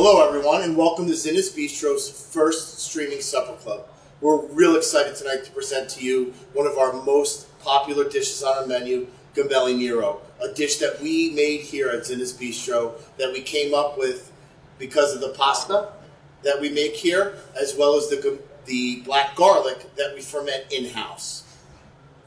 Hello everyone and welcome to Zinna's Bistro's first streaming supper club. We're real excited tonight to present to you one of our most popular dishes on our menu, Gemelli Nero, a dish that we made here at Zinna's Bistro that we came up with because of the pasta that we make here, as well as the black garlic that we ferment in-house.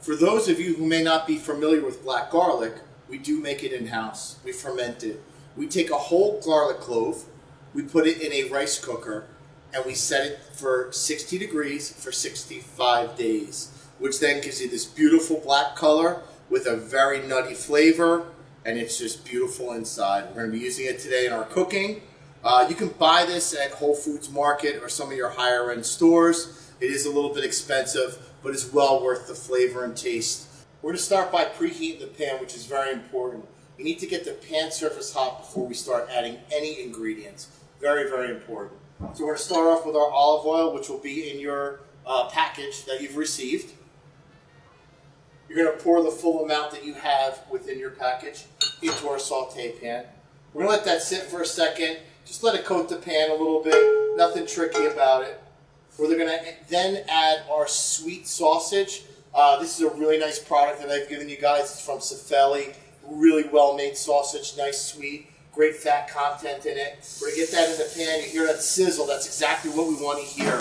For those of you who may not be familiar with black garlic, we do make it in-house. We ferment it. We take a whole garlic clove, we put it in a rice cooker, and we set it for 60 degrees for 65 days, which then gives you this beautiful black color with a very nutty flavor, and it's just beautiful inside. We're going to be using it today in our cooking. You can buy this at Whole Foods Market or some of your higher end stores. It is a little bit expensive, but it's well worth the flavor and taste. We're going to start by preheating the pan, which is very important. You need to get the pan surface hot before we start adding any ingredients. Very, very important. So we're going to start off with our olive oil, which will be in your package that you've received. You're going to pour the full amount that you have within your package into our saute pan. We're going to let that sit for a second. Just let it coat the pan a little bit. Nothing tricky about it. We're going to then add our sweet sausage. This is a really nice product that I've given you guys. It's from Gemelli. Really well-made sausage, nice, sweet, great fat content in it. We're going to get that in the pan. You hear that sizzle. That's exactly what we want to hear.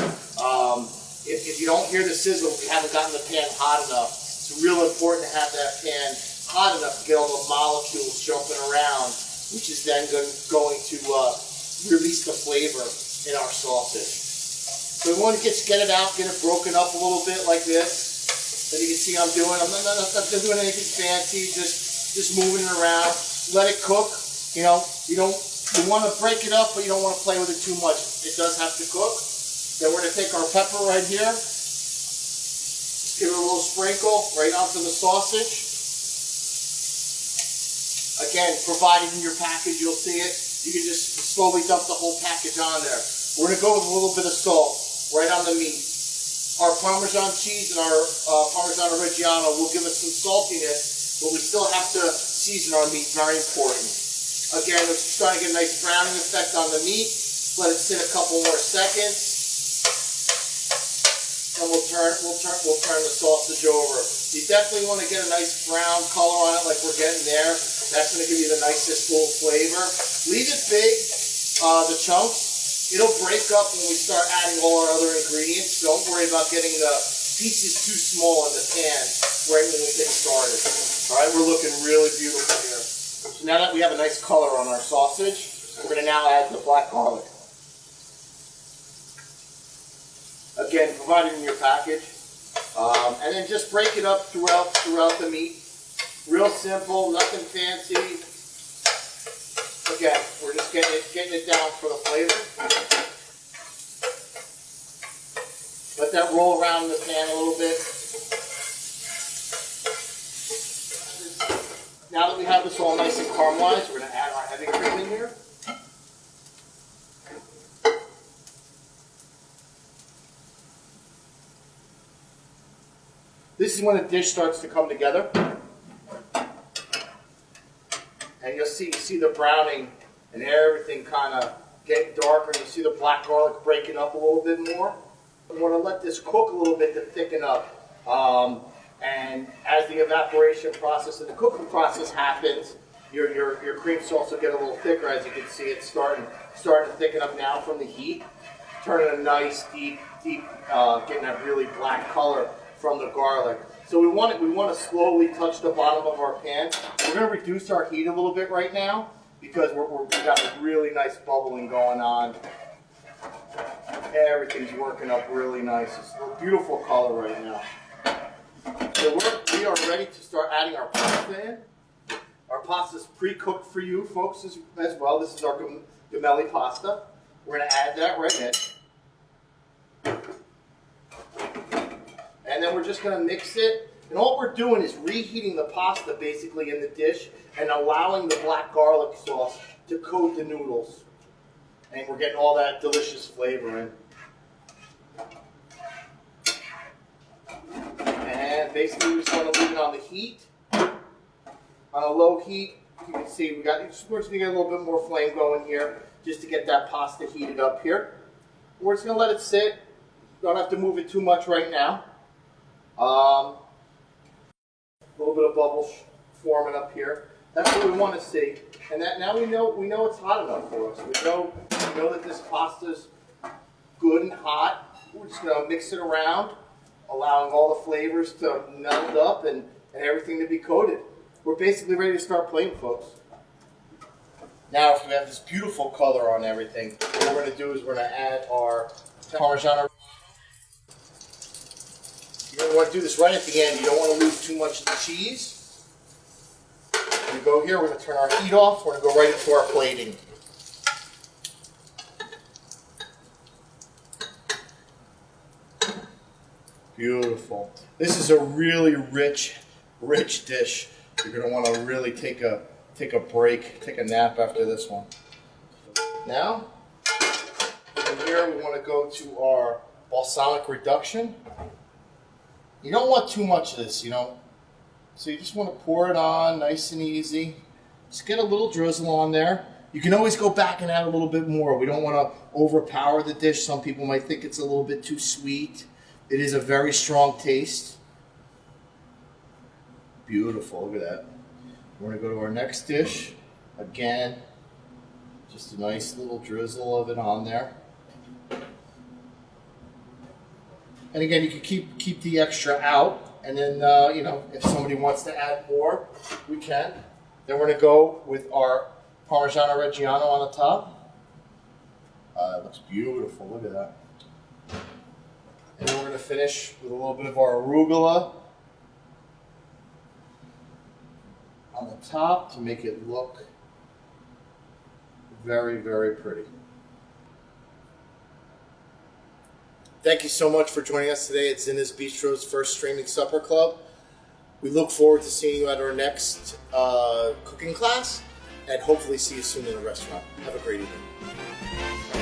If you don't hear the sizzle, we haven't gotten the pan hot enough. It's real important to have that pan hot enough to get all the molecules jumping around, which is then going to release the flavor in our sausage. So we want to get it out, get it broken up a little bit like this. Then you can see I'm doing. I'm not doing anything fancy. Just moving it around. Let it cook. You know, you want to break it up, but you don't want to play with it too much. It does have to cook. Then we're going to take our pepper right here. Just give it a little sprinkle right onto the sausage. Again, provided in your package, you'll see it. You can just slowly dump the whole package on there. We're going to go with a little bit of salt right on the meat. Our Parmesan cheese and our Parmesan Reggiano will give us some saltiness, but we still have to season our meat, very important. Again, we're just trying to get a nice browning effect on the meat. Let it sit a couple more seconds. And we'll turn the sausage over. You definitely want to get a nice brown color on it like we're getting there. That's going to give you the nicest full flavor. Leave it big, the chunks. It'll break up when we start adding all our other ingredients. Don't worry about getting the pieces too small in the pan right when we get started. All right, we're looking really beautiful here. So now that we have a nice color on our sausage, we're going to now add the black garlic. Again, provided in your package. And then just break it up throughout the meat. Real simple, nothing fancy. Again, we're just getting it down for the flavor. Let that roll around in the pan a little bit. Now that we have this all nice and caramelized, we're going to add our heavy cream in here. This is when the dish starts to come together. And you'll see the browning and everything kind of getting darker. You see the black garlic breaking up a little bit more. We want to let this cook a little bit to thicken up. And as the evaporation process and the cooking process happens, your cream sauce will get a little thicker. As you can see, it's starting to thicken up now from the heat. Turning a nice, deep, getting that really black color from the garlic. So we want to slowly touch the bottom of our pan. We're going to reduce our heat a little bit right now because we've got a really nice bubbling going on. Everything's working up really nice. It's a beautiful color right now. So we are ready to start adding our pasta in. Our pasta is pre-cooked for you folks as well. This is our Gemelli pasta. We're going to add that right in. And then we're just going to mix it. And all we're doing is reheating the pasta basically in the dish and allowing the black garlic sauce to coat the noodles. And we're getting all that delicious flavor in. And basically we just want to leave it on the heat, on a low heat, You can see we're just going to get a little bit more flame going here just to get that pasta heated up here. We're just going to let it sit. Don't have to move it too much right now. A little bit of bubbles forming up here. That's what we want to see. And that now we know it's hot enough for us. We know that this pasta's good and hot. We're just going to mix it around, allowing all the flavors to meld up and everything to be coated. We're basically ready to start plating, folks. Now, if we have this beautiful color on everything, what we're going to do is we're going to add our Parmesan. You're going to want to do this right at the end. You don't want to lose too much of the cheese. We go here, we're going to turn our heat off. We're going to go right into our plating. Beautiful. This is a really rich dish. You're going to want to really take a break, take a nap after this one. Now, from here we want to go to our balsamic reduction. You don't want too much of this, So you just want to pour it on nice and easy. Just get a little drizzle on there. You can always go back and add a little bit more. We don't want to overpower the dish. Some people might think it's a little bit too sweet. It is a very strong taste. Beautiful, look at that. We're going to go to our next dish. Again, just a nice little drizzle of it on there. And again, you can keep the extra out. And then, if somebody wants to add more, we can. Then we're going to go with our Parmigiano Reggiano on the top. It looks beautiful, look at that. And then we're going to finish with a little bit of our arugula on the top to make it look very, very pretty. Thank you so much for joining us today at Zinna's Bistro's First Streaming Supper Club. We look forward to seeing you at our next cooking class and hopefully see you soon in the restaurant. Have a great evening.